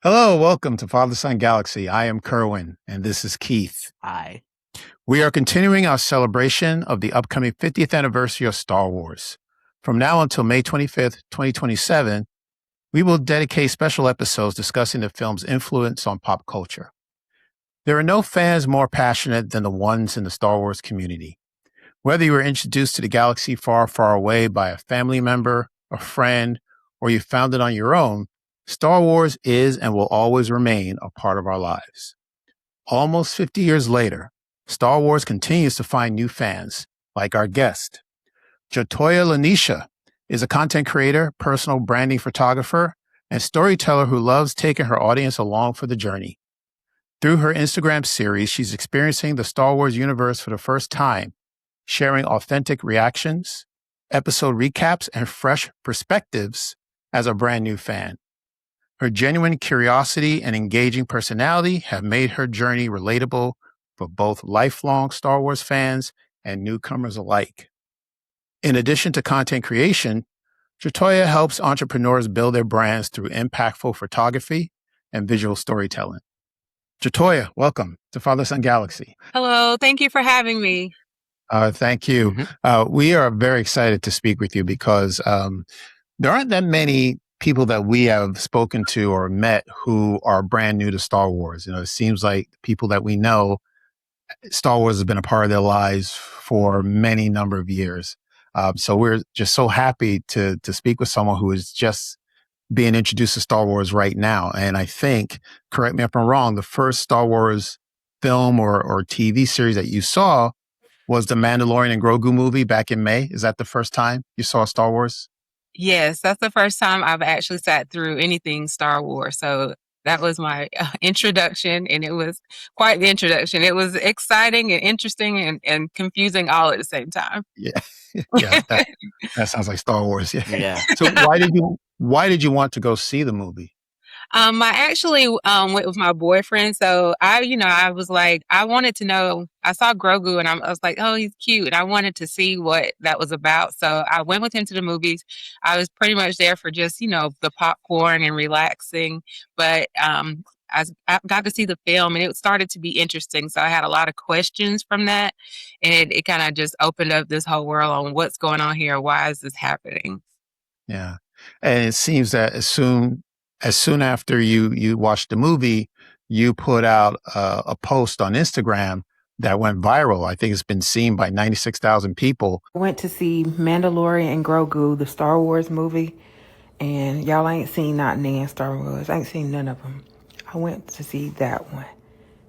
Hello, welcome to Father Son Galaxy. I am Kerwin, and this is Keith. Hi. We are continuing our celebration of the upcoming 50th anniversary of Star Wars. From now until May 25th, 2027, we will dedicate special episodes discussing the film's influence on pop culture. There are no fans more passionate than the ones in the Star Wars community. Whether you were introduced to the galaxy far, far away by a family member, a friend, or you found it on your own, Star Wars is and will always remain a part of our lives. Almost 50 years later, Star Wars continues to find new fans, like our guest. JaToya Lanisha is a content creator, personal branding photographer, and storyteller who loves taking her audience along for the journey. Through her Instagram series, she's experiencing the Star Wars universe for the first time, sharing authentic reactions, episode recaps, and fresh perspectives as a brand new fan. Her genuine curiosity and engaging personality have made her journey relatable for both lifelong Star Wars fans and newcomers alike. In addition to content creation, JaToya helps entrepreneurs build their brands through impactful photography and visual storytelling. JaToya, welcome to Father Son Galaxy. Hello, thank you for having me. Thank you. We are very excited to speak with you because there aren't that many people that we have spoken to or met who are brand new to Star Wars. It seems like people that we know, Star Wars has been a part of their lives for many number of years. So we're just so happy to speak with someone who is just being introduced to Star Wars right now. And I think, correct me if I'm wrong, the first Star Wars film or TV series that you saw was the Mandalorian and Grogu movie back in May. Is that the first time you saw Star Wars? Yes, that's the first time I've actually sat through anything Star Wars. So that was my introduction, and it was quite the introduction. It was exciting and interesting and confusing all at the same time. Yeah, yeah, that sounds like Star Wars. Yeah. Yeah. So why did you want to go see the movie? I actually went with my boyfriend. So I was like, I wanted to know. I saw Grogu and I was like, oh, he's cute. And I wanted to see what that was about. So I went with him to the movies. I was pretty much there for just, the popcorn and relaxing. But I got to see the film and it started to be interesting. So I had a lot of questions from that. And it kind of just opened up this whole world on what's going on here. Why is this happening? Yeah, and it seems that as soon after you watched the movie, you put out a post on Instagram that went viral. I think it's been seen by 96,000 people. I went to see Mandalorian and Grogu, the Star Wars movie, and y'all ain't seen not Nan Star Wars. I ain't seen none of them. I went to see that one.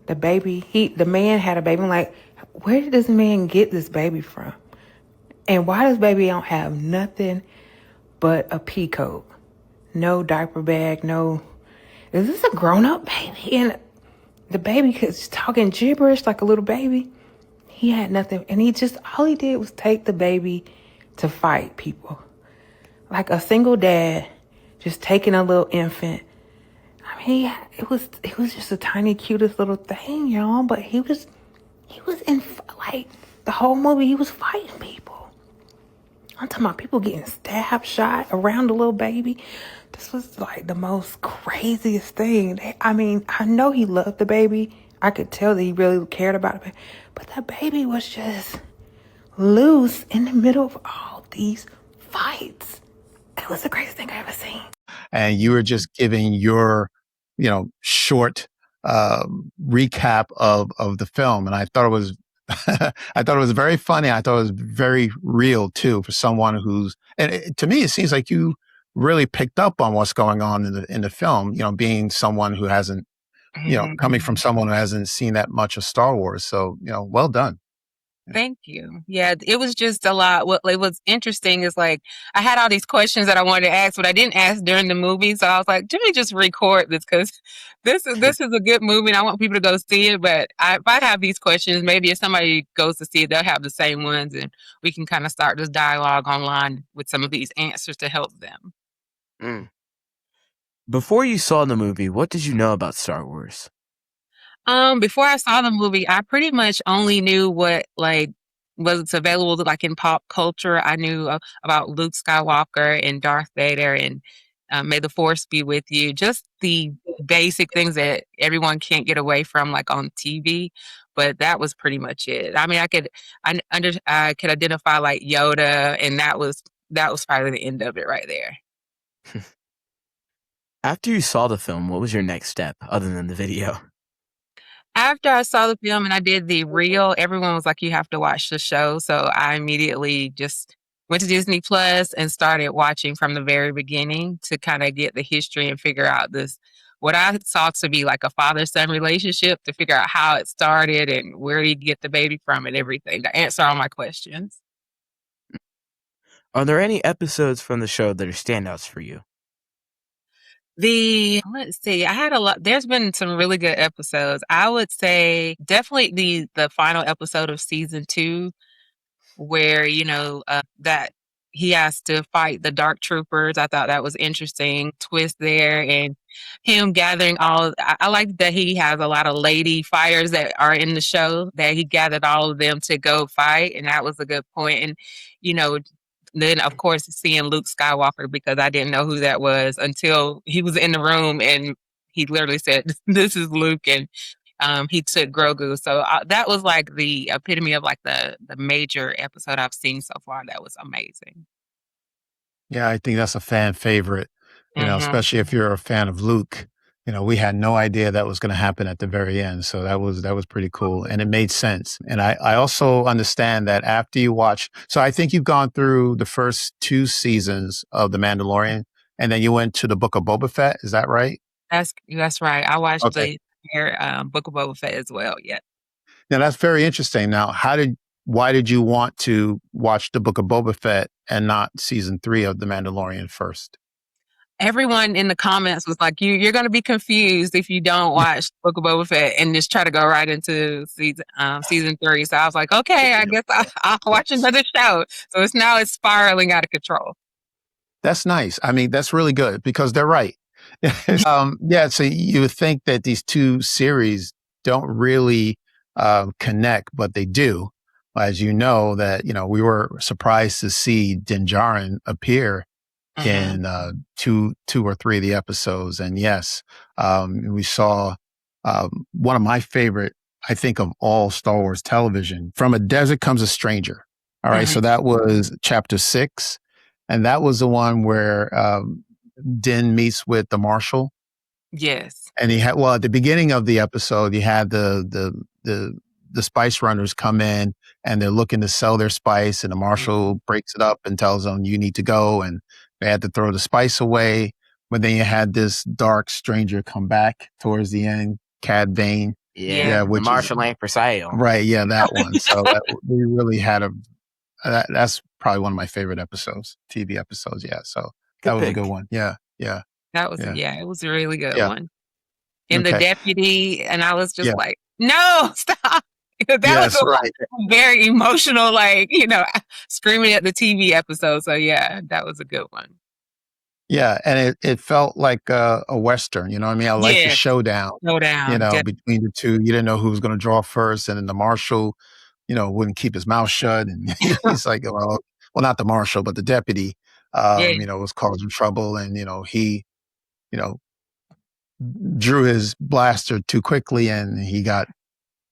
The man had a baby. I'm like, where did this man get this baby from? And why does baby don't have nothing but a pea coat? No diaper bag, no. Is this a grown up baby? And the baby is talking gibberish like a little baby. He had nothing. And all he did was take the baby to fight people. Like a single dad just taking a little infant. I mean, it was just a tiny, cutest little thing, y'all. But he was in, like, the whole movie, he was fighting people. I'm talking about people getting stabbed, shot around the little baby. This was like the most craziest thing. I mean, I know he loved the baby. I could tell that he really cared about it. But that baby was just loose in the middle of all these fights. It was the craziest thing I ever seen. And you were just giving your, short recap of the film, and I thought it was, I thought it was very funny. I thought it was very real too for someone to me, it seems like you really picked up on what's going on in the film. Being someone who hasn't, coming from someone who hasn't seen that much of Star Wars. So, well done. Thank you. Yeah, it was just a lot. What it was interesting is like I had all these questions that I wanted to ask, but I didn't ask during the movie. So I was like, let me just record this because this is a good movie and I want people to go see it. But if I have these questions, maybe if somebody goes to see it, they'll have the same ones, and we can kind of start this dialogue online with some of these answers to help them. Mm. Before you saw the movie, what did you know about Star Wars? Before I saw the movie, I pretty much only knew what was available like in pop culture. I knew about Luke Skywalker and Darth Vader and May the Force be with you. Just the basic things that everyone can't get away from, like on TV. But that was pretty much it. I mean, I could identify like Yoda, and that was probably the end of it right there. After you saw the film, what was your next step other than the video? After I saw the film and I did the reel, everyone was like, "You have to watch the show." So I immediately just went to Disney Plus and started watching from the very beginning to kind of get the history and figure out what I saw to be like a father-son relationship, to figure out how it started and where did he get the baby from and everything, to answer all my questions. Are there any episodes from the show that are standouts for you? Let's see, I had a lot. There's been some really good episodes. I would say definitely the final episode of season 2, where that he has to fight the dark troopers. I thought that was interesting twist there, and him gathering I like that he has a lot of lady fighters that are in the show, that he gathered all of them to go fight, and that was a good point. And you know then of course seeing Luke Skywalker, because I didn't know who that was until he was in the room and he literally said, "This is Luke," and he took Grogu. So that was like the epitome of like the major episode I've seen so far. That was amazing. Yeah, I think that's a fan favorite, especially if you're a fan of Luke. We had no idea that was going to happen at the very end. So that was pretty cool. And it made sense. And I also understand that after you watch, so I think you've gone through the first 2 seasons of The Mandalorian, and then you went to the Book of Boba Fett. Is that right? That's right. I watched Okay. the Book of Boba Fett as well. Yeah. Now that's very interesting. Now, why did you want to watch the Book of Boba Fett and not season 3 of The Mandalorian first? Everyone in the comments was like, "You're going to be confused if you don't watch Book of Boba Fett and just try to go right into season 3." So I was like, "Okay, I guess I'll watch another show." So it's spiraling out of control. That's nice. I mean, that's really good because they're right. Yeah, so you would think that these 2 series don't really connect, but they do. As you know, that we were surprised to see Din Djarin appear in 2 or 3 of the episodes, and yes, we saw one of my favorite, I think, of all Star Wars television. From a Desert Comes a Stranger. All right, so that was chapter 6, and that was the one where Din meets with the marshal. Yes. And at the beginning of the episode, you had the spice runners come in and they're looking to sell their spice, and the marshal breaks it up and tells them, "You need to go," and they had to throw the spice away. But then you had this dark stranger come back towards the end, Cad Bane. Yeah, the marshal ain't for sale. Right, yeah, that one. So we really had that's probably one of my favorite episodes, TV episodes. Yeah, so that was a good one. Yeah. That was it was a really good Yeah. one. And the Okay. deputy, and I was just Yeah. like, "No, stop." That Yes, was right. very emotional, screaming at the TV episode. So yeah, that was a good one. Yeah, and it felt like a Western, you know what I mean? I like the Yeah. showdown, between the 2. You didn't know who was going to draw first, and then the marshal, wouldn't keep his mouth shut, and he's like, well, not the marshal, but the deputy, was causing trouble, and he, drew his blaster too quickly, and he got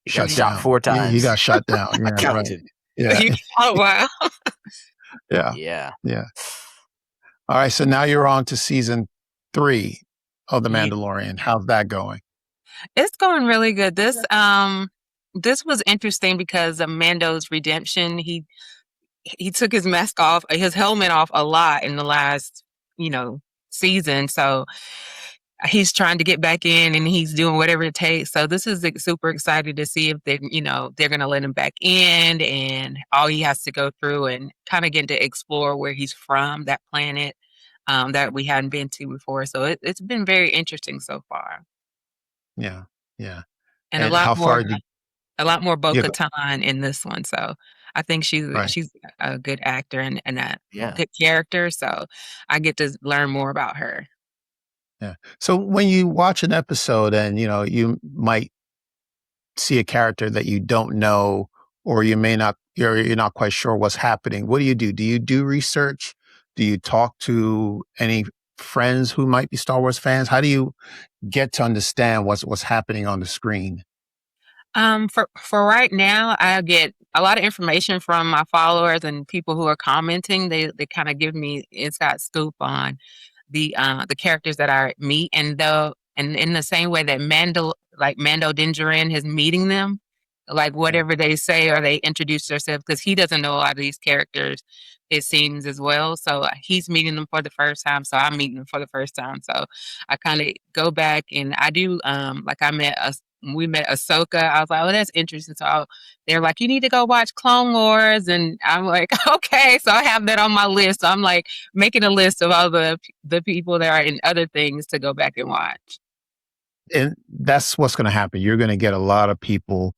shut down 4 times. He got shut down. I Yeah, counted. right. Yeah, Oh wow. Yeah. All right, so now you're on to season 3 of The Yeah. Mandalorian. How's that going? It's going really good. This was interesting because of Mando's redemption. He took his mask off, his helmet off a lot in the last, season. So he's trying to get back in and he's doing whatever it takes. So this is super excited to see if they're going to let him back in, and all he has to go through and kind of get to explore where he's from, that planet that we hadn't been to before. So it's been very interesting so far. Yeah. And And how far did a lot more Yeah, go- Bo-Katan in this one. So I think she's Right. a good actor and a Yeah. good character. So I get to learn more about her. Yeah. So when you watch an episode and, you might see a character that you don't know, or you're not quite sure what's happening, what do you do? Do you do research? Do you talk to any friends who might be Star Wars fans? How do you get to understand what's happening on the screen? For right now, I get a lot of information from my followers and people who are commenting. They kind of give me inside scoop on the characters that I meet, and in the same way that Mando Dingerin is meeting them, like whatever they say or they introduce themselves, because he doesn't know a lot of these characters, it seems as well. So he's meeting them for the first time, so I'm meeting them for the first time. So I kind of go back and I do like we met Ahsoka. I was like, oh, that's interesting. So they're like, you need to go watch Clone Wars, and I'm like, okay. So I have that on my list. So I'm like making a list of all the people that are in other things to go back and watch. And that's what's going to happen. You're going to get a lot of people,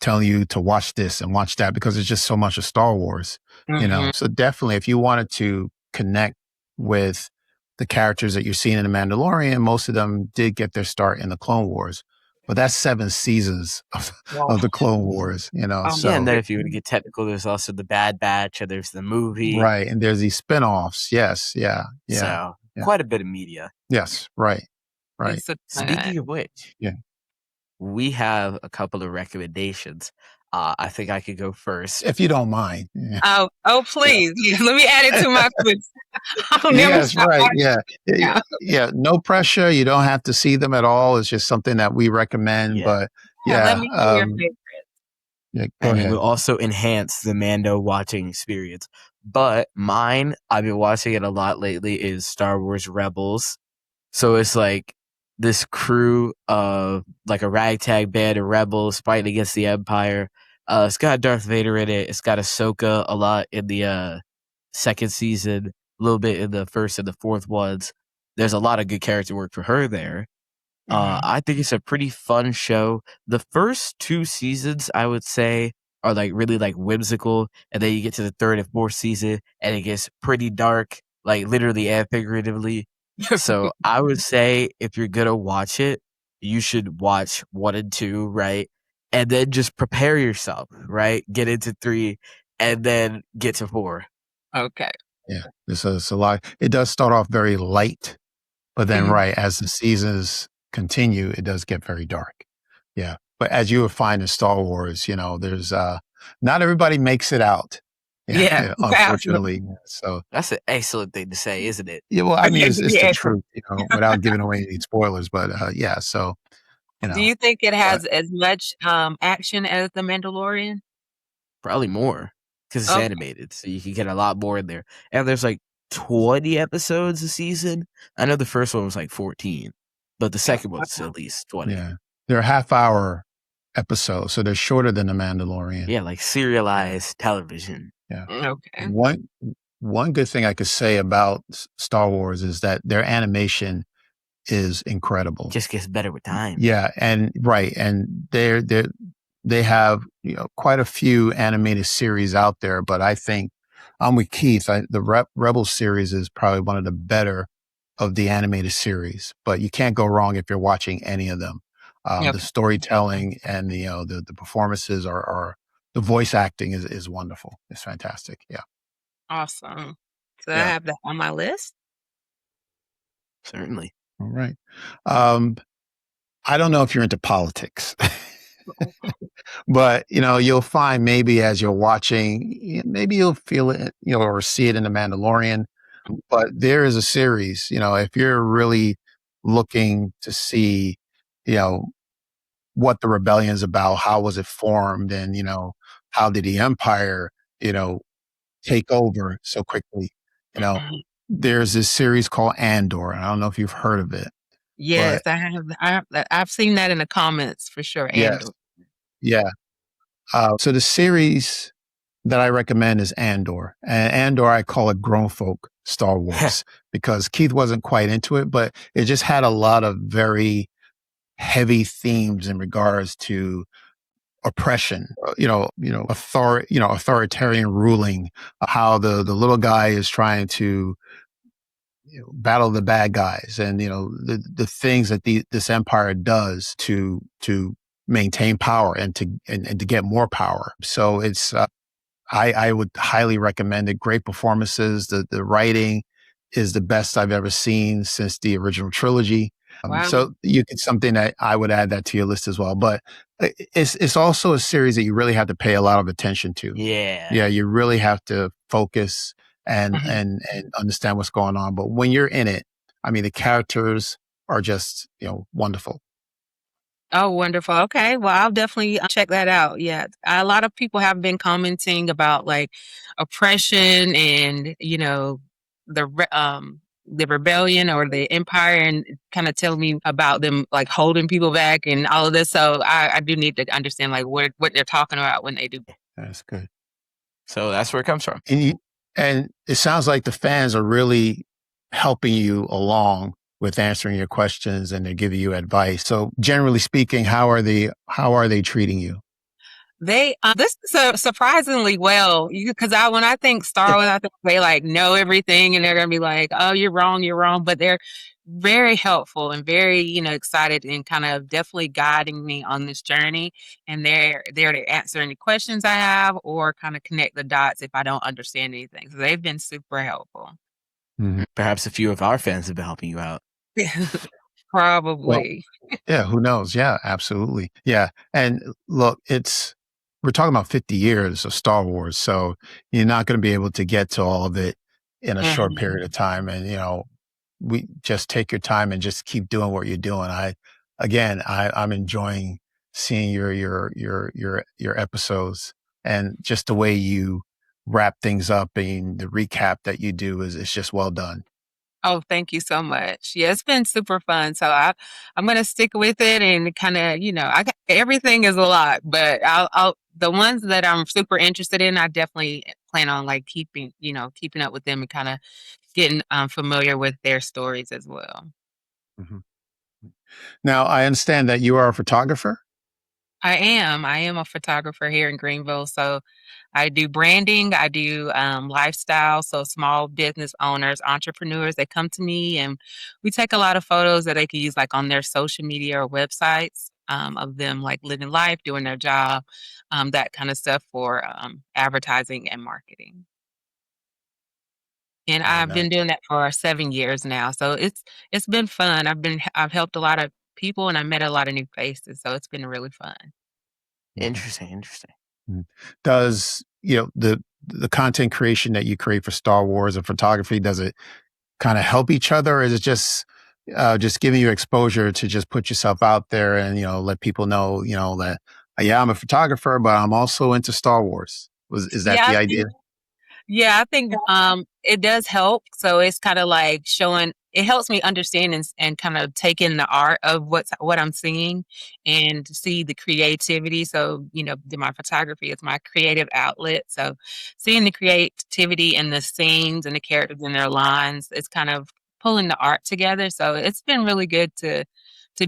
telling you to watch this and watch that because there's just so much of Star Wars, Mhm. So definitely, if you wanted to connect with the characters that you're seeing in The Mandalorian, most of them did get their start in the Clone Wars. But that's 7 seasons of the Clone Wars, Yeah, and then so if you were to get technical, there's also the Bad Batch, and there's the movie. right. And there's these spinoffs. Yes. Yeah. So Yeah. quite a bit of media. Yes. Right. Right. It's a- Speaking of which, Yeah. we have a couple of recommendations. I think I could go first. If you don't mind. Yeah. oh, please. Yeah, let me add it to my list. I'll never Yes, stop right. watching. Yeah. Yeah. Yeah. No pressure. You don't have to see them at all. It's just something that we recommend. Yeah. But Yeah, let yeah. me hear your favorite. Yeah, go And it ahead. will also enhance the Mando watching experience. But mine, I've been watching it a lot lately, is Star Wars Rebels. So it's like this crew of like a ragtag band of rebels fighting against the Empire. It's got Darth Vader in it. It's got Ahsoka a lot in the second season, a little bit in the first and the fourth ones. There's a lot of good character work for her there. I think it's a pretty fun show. The first 2 seasons, I would say, are like really like whimsical, and then you get to the third and fourth season, and it gets pretty dark, like literally and figuratively. So I would say if you're gonna watch it, you should watch 1 and 2, right? And then just prepare yourself, right? Get into 3, and then get to 4. Okay. Yeah. It's a lot. It does start off very light, but then Mhm. right as the seasons continue, it does get very dark. Yeah. But as you would find in Star Wars, there's not everybody makes it out. Yeah, absolutely. Unfortunately. So That's an excellent thing to say, isn't it? yeah, well, I mean, it's the Yeah. truth, without giving away any spoilers. But yeah, so Do you think it but has as much action as The Mandalorian? Probably more because it's Okay. animated, so you can get a lot more in there. And there's like 20 episodes a season. I know the first one was like 14, but the second one's at least 20. yeah, they're half-hour episodes, so they're shorter than The Mandalorian. Yeah, like serialized television. Yeah. Okay. One good thing I could say about Star Wars is that their animation is incredible. Just gets better with time. Yeah, and right, and they have quite a few animated series out there, but I think I'm with Keith. The Rebels series is probably one of the better of the animated series, but you can't go wrong if you're watching any of them. Okay. The storytelling and the performances are the voice acting is wonderful. It's fantastic. Yeah. Awesome. So I Yeah. have that on my list. Certainly. All right. I don't know if you're into politics, but you'll find maybe as you're watching, maybe you'll feel it, or see it in The Mandalorian. But there is a series, if you're really looking to see, what the rebellion is about, how was it formed, and how did the Empire, take over so quickly, Mhm. there's this series called Andor, and I don't know if you've heard of it, Yes, but I've seen that in the comments for sure. yes, And yeah. So the series that I recommend is Andor. And Andor, I call it grown folk Star Wars because Keith wasn't quite into it, but it just had a lot of very heavy themes in regards to oppression, authoritarian ruling, how the little guy is trying to battle the bad guys, and the things that this empire does to maintain power and to get more power. So it's I would highly recommend it. Great performances, the writing is the best I've ever seen since the original trilogy. Wow. So it's something that I would add that to your list as well. But it's also a series that you really have to pay a lot of attention to. Yeah. You really have to focus and Mhm. and understand what's going on. But when you're in it, I mean, the characters are just wonderful. Oh, wonderful. Okay. Well, I'll definitely check that out. Yeah. A lot of people have been commenting about like oppression and, the rebellion or the empire and kind of telling me about them like holding people back and all of this. So I do need to understand like what they're talking about when they do. That's good. So that's where it comes from. And it sounds like the fans are really helping you along with answering your questions and they're giving you advice. So generally speaking, how are they treating you? This surprisingly well, because when I think Star Wars, I think they like know everything and they're gonna be like, "Oh, you're wrong," but they're very helpful and very, excited and kind of definitely guiding me on this journey. And they're there to answer any questions I have or kind of connect the dots if I don't understand anything. So they've been super helpful. Mm-hmm. Perhaps a few of our fans have been helping you out. Probably. Well, yeah, who knows? Yeah, absolutely. Yeah. And look, we're talking about 50 years of Star Wars, so you're not going to be able to get to all of it in a short period of time. And, we just take your time and just keep doing what you're doing. I'm enjoying seeing your episodes and just the way you wrap things up and the recap that you do is just well done. Oh, thank you so much. Yeah, it's been super fun. So I'm gonna stick with it and kind of, everything is a lot, but I'll the ones that I'm super interested in, I definitely plan on like keeping up with them and kind of getting familiar with their stories as well. Mhm. Now, I understand that you are a photographer. I am a photographer here in Greenville. So I do branding, I do lifestyle. So small business owners, entrepreneurs, they come to me and we take a lot of photos that they can use like on their social media or websites of them like living life, doing their job, that kind of stuff for advertising and marketing. And Very I've nice. been doing that for 7 years now. So it's been fun. I've helped a lot of people and I met a lot of new faces. So it's been really fun. Interesting. Mm. Does, the content creation that you create for Star Wars and photography, does it kind of help each other? Or is it just giving you exposure to just put yourself out there and, let people know, that, yeah, I'm a photographer, but I'm also into Star Wars. Is that Yeah, the idea? Yeah, I think it does help. So it's kind of like showing it helps me understand and kind of take in the art of what I'm seeing and to see the creativity. So, my photography is my creative outlet. So seeing the creativity in the scenes and the characters and their lines, it's kind of pulling the art together. So it's been really good to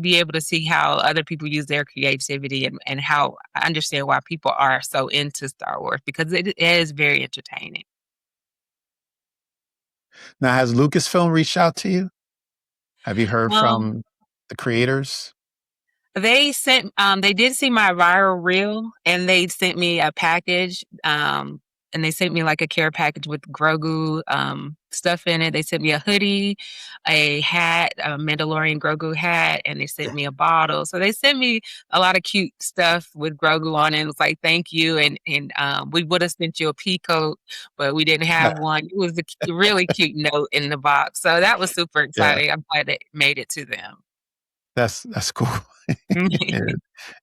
be able to see how other people use their creativity and how I understand why people are so into Star Wars because it is very entertaining. Now, has Lucasfilm reached out to you? Have you heard Um, from the creators? they did see my viral reel and they sent me a package, and they sent me like a care package with Grogu, stuff in it. They sent me a hoodie, a hat, a Mandalorian Grogu hat, and they sent me a bottle. So they sent me a lot of cute stuff with Grogu on it. It was like, thank you. And we would have sent you a pea coat, but we didn't have one. It was a really cute note in the box. So that was super Yeah, exciting. I'm glad it made it to them. that's cool. Yeah.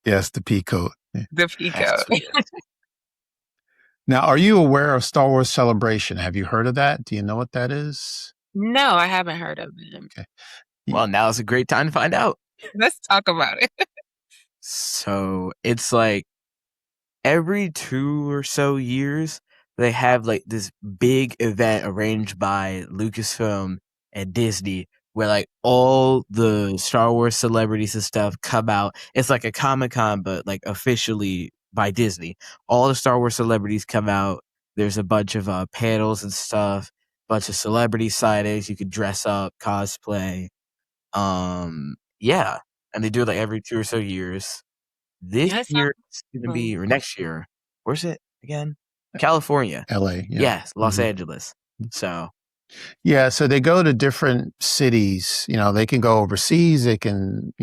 Yes, the peacoat. Yeah. The Pico. That's sweet. Now, are you aware of Star Wars Celebration? Have you heard of that? Do you know what that is? No, I haven't heard of them. Okay. Well, now is a great time to find out. Let's talk about it. So it's like every 2 or so years, they have like this big event arranged by Lucasfilm and Disney where like all the Star Wars celebrities and stuff come out. It's like a Comic-Con, but like officially by Disney. All the Star Wars celebrities come out. There's a bunch of panels and stuff, bunch of celebrity sightings. You could dress up, cosplay. Yeah. And they do it like every 2 or so years. This Yeah, it sounds year it's gonna cool. be, or next year. Where's it again? California. LA. Yeah. Yes, Los Mhm. Angeles. So Yeah, so they go to different cities. They can go overseas. They can,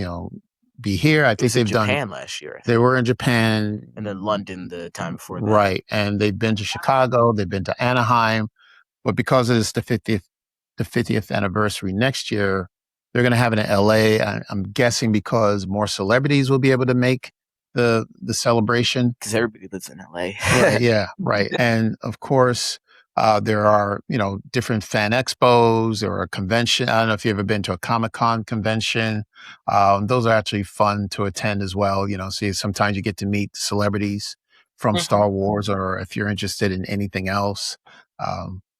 be here. I It think was in they've done. Japan last year, I They think, were in Japan, and then London the time before that. right? And they've been to Chicago. They've been to Anaheim. But because it's the 50th anniversary next year, they're going to have it in LA. I'm guessing because more celebrities will be able to make the celebration. Because everybody lives in LA. Right. Yeah. Right. And of course, there are, different fan expos or a convention. I don't know if you've ever been to a Comic-Con convention. Those are actually fun to attend as well. See, sometimes you get to meet celebrities from Star Wars, or if you're interested in anything else.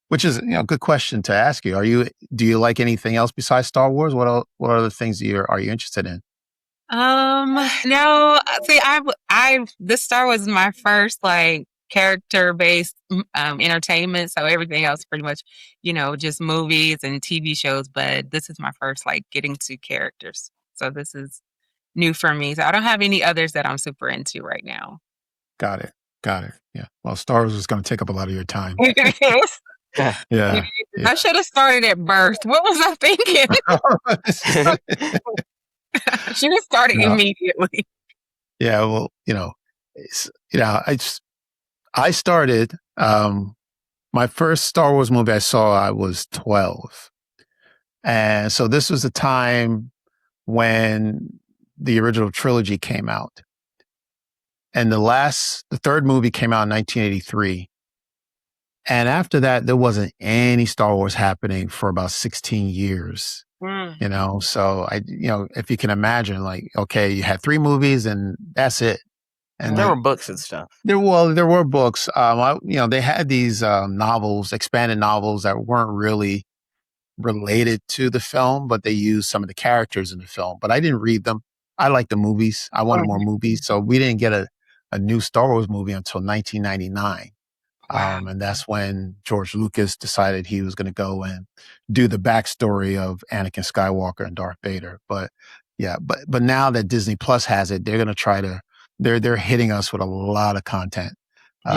Which is, a good question to ask you. Do you like anything else besides Star Wars? What other things are you interested in? No, see, this Star Wars is my first like character-based entertainment. So everything else pretty much, just movies and TV shows. But this is my first like getting to characters. So this is new for me. So I don't have any others that I'm super into right now. Got it. Yeah. Well, Star Wars is going to take up a lot of your time. Yeah. I should have started at birth. What was I thinking? I should have started immediately. Yeah. Well, I started, my first Star Wars movie I saw, I was 12. And so this was the time when the original trilogy came out. And the third movie came out in 1983. And after that, there wasn't any Star Wars happening for about 16 years. So if you can imagine, like, okay, you had 3 movies and that's it. And there were books and stuff. There were books. They had these novels, expanded novels that weren't really related to the film, but they used some of the characters in the film. But I didn't read them. I liked the movies. I wanted more movies. So we didn't get a new Star Wars movie until 1999. Wow. And that's when George Lucas decided he was going to go and do the backstory of Anakin Skywalker and Darth Vader. But yeah, but now that Disney Plus has it, they're going to try to, they're hitting us with a lot of content.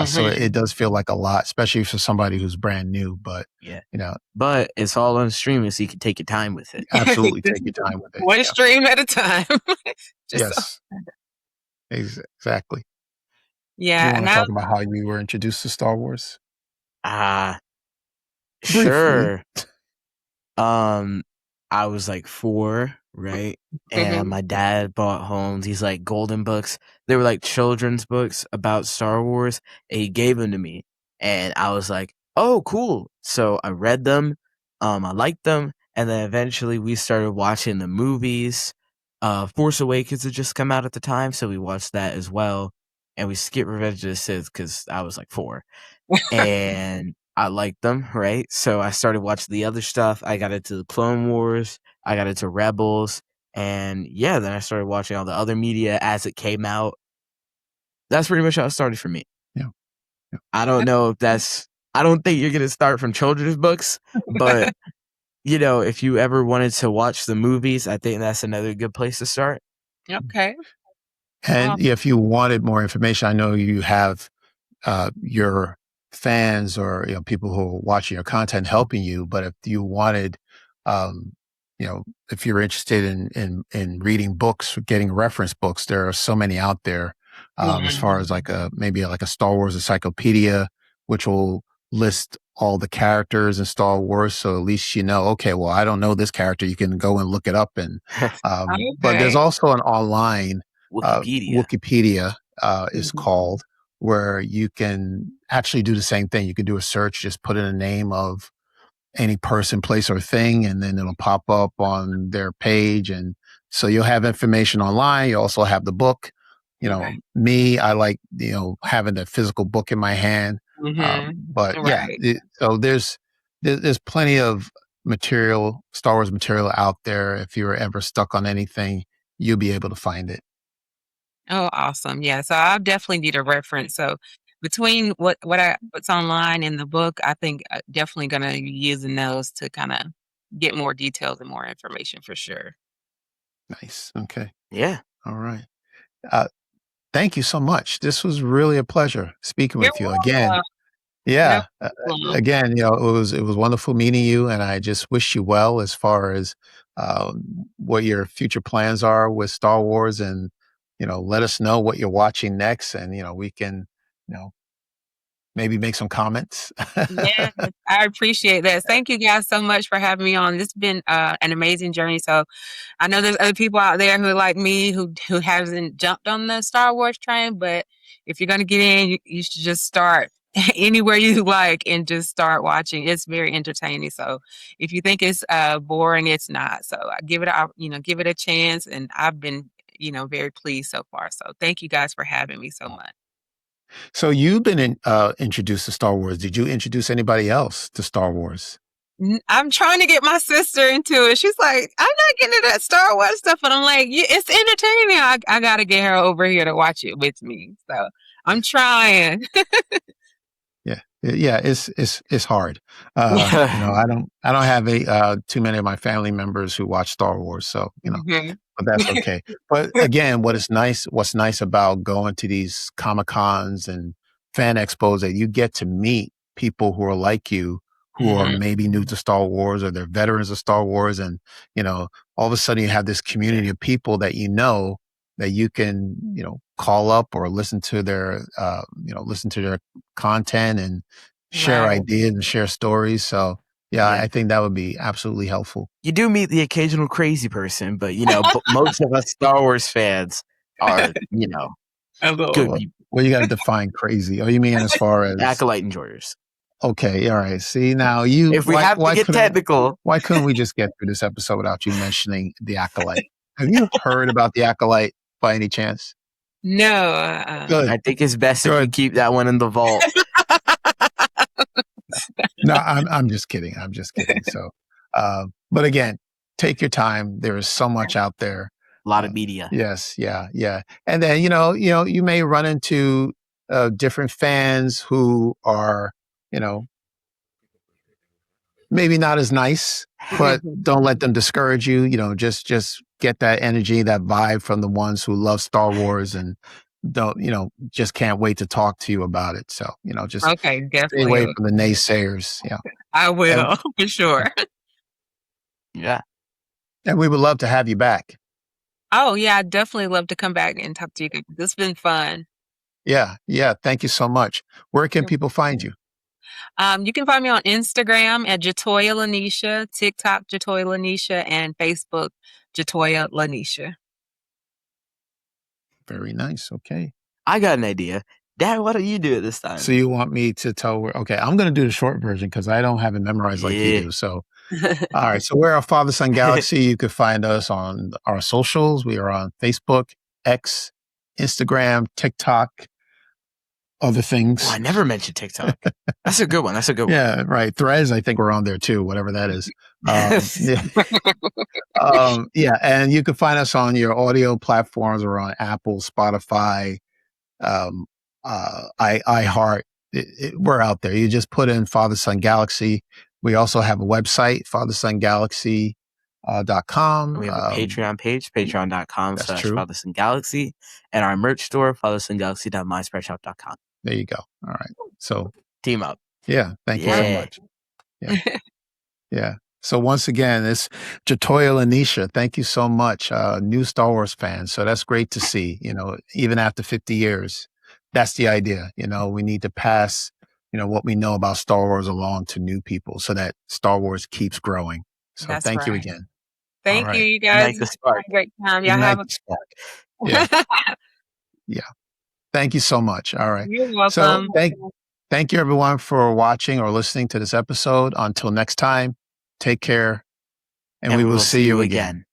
So it does feel like a lot, especially for somebody who's brand new. But yeah, but it's all on streaming, so you can take your time with it. Absolutely, take your time with it. One stream at a time. Yes, exactly. Yeah, you want to talk about how you were introduced to Star Wars? Sure. I was like 4, right? And my dad bought home these like golden books. They were like children's books about Star Wars, and he gave them to me. And I was like, oh, cool. So I read them. I liked them. And then eventually we started watching the movies. Force Awakens had just come out at the time, so we watched that as well. And we skipped Revenge of the Sith because I was like 4. And I liked them, right? So I started watching the other stuff. I got into the Clone Wars. I got into Rebels. And yeah, then I started watching all the other media as it came out. That's pretty much how it started for me. Yeah. I don't know if I don't think you're going to start from children's books, but if you ever wanted to watch the movies, I think that's another good place to start. Okay. And if you wanted more information, I know you have your fans or people who are watching your content helping you. But if you wanted, if you're interested in reading books, getting reference books, there are so many out there. As far as like maybe a Star Wars encyclopedia, which will list all the characters in Star Wars, so at least okay, well, I don't know this character. You can go and look it up, and but there's also an online Wikipedia is called, where you can actually do the same thing. You can do a search, just put in a name of any person, place, or thing, and then it'll pop up on their page. And so you'll have information online. You also have the book. Me, I like, having the physical book in my hand. But so there's plenty of material, Star Wars material out there. If you were ever stuck on anything, you'll be able to find it. Oh, awesome. Yeah. So I'll definitely need a reference. So between what's online and the book, I think definitely going to be using those to kind of get more details and more information for sure. Nice. Okay. Yeah. All right. Thank you so much. This was really a pleasure speaking with you again. No Yeah. problem. Again, it was wonderful meeting you, and I just wish you well as far as what your future plans are with Star Wars, and let us know what you're watching next, and we can, you know, maybe make some comments. Yes, I appreciate that. Thank you guys so much for having me on. This has been an amazing journey. So I know there's other people out there who are like me who hasn't jumped on the Star Wars train, but if you're gonna get in, you should just start anywhere you like and just start watching. It's very entertaining. So if you think it's boring, it's not. So I give it a chance, and I've been very pleased so far. So thank you guys for having me so much. So you've been introduced to Star Wars. Did you introduce anybody else to Star Wars? I'm trying to get my sister into it. She's like, I'm not getting into that Star Wars stuff. And I'm like, yeah, it's entertaining. I got to get her over here to watch it with me. So I'm trying. Yeah, it's hard. I don't have too many of my family members who watch Star Wars, so Mhm. but that's okay. But again, what's nice about going to these Comic Cons and fan expos, that you get to meet people who are like you, who are Mhm. maybe new to Star Wars, or they're veterans of Star Wars, and all of a sudden you have this community of people that you can call up or listen to their content and share Right. ideas and share stories. So yeah, Yeah. I think that would be absolutely helpful. You do meet the occasional crazy person, but most of us Star Wars fans are, A little. good Well, people, well, you got to define crazy. Oh, you mean as far as acolyte enjoyers. okay? All right. See now, If we have to get technical, why couldn't we just get through this episode without you mentioning the acolyte? Have you heard about the acolyte by any chance? No. Good. I think it's best if we Good. keep that one in the vault. No, I'm just kidding. I'm just kidding. So, but again, take your time. There is so much out there. A lot of media. Yes, yeah. And then you may run into different fans who are maybe not as nice, but don't let them discourage you. Just get that energy, that vibe from the ones who love Star Wars and don't just can't wait to talk to you about it. So just Okay, stay away definitely. from the naysayers. Yeah, I and, will for sure. Yeah. and we would love to have you back. Oh yeah, I'd definitely love to come back and talk to you guys. This has been fun. Yeah. Thank you so much. Where can people find you? You can find me on Instagram at JaToya Lanisha, TikTok JaToya Lanisha, and Facebook JaToya Lanisha. Very nice. Okay. I got an idea. Dad, what do you do at this time? So you want me to tell where? Okay, I'm going to do the short version because I don't have it memorized like you Yeah. do. So, all right. So we're Father Son Galaxy. You can find us on our socials. We are on Facebook, X, Instagram, TikTok, other things. Well, I never mentioned TikTok. That's a good one. Yeah, right. Threads, I think we're on there too, whatever that is. Yeah. And you can find us on your audio platforms. We're on Apple, Spotify, iHeart. We're out there. You just put in Father Son Galaxy. We also have a website, fathersongalaxy.com. We have a Patreon page, That's true. patreon.com/FatherSonGalaxy, and our merch store, fathersongalaxy.myspreadshop.com. There you go. All right. So Team up. yeah, thank you so Yeah. much. Yeah. So once again, it's JaToya Lanisha. Thank you so much. New Star Wars fan. So that's great to see, even after 50 years. That's the idea. We need to pass, what we know about Star Wars along to new people so that Star Wars keeps growing. So That's thank you right. again. Thank All you, right. you guys. Ignite the spark. Have a great time. Y'all Ignite have the spark. Yeah. Yeah. Thank you so much. All right. You're So welcome. thank you everyone for watching or listening to this episode. Until next time, take care, and we will see you again.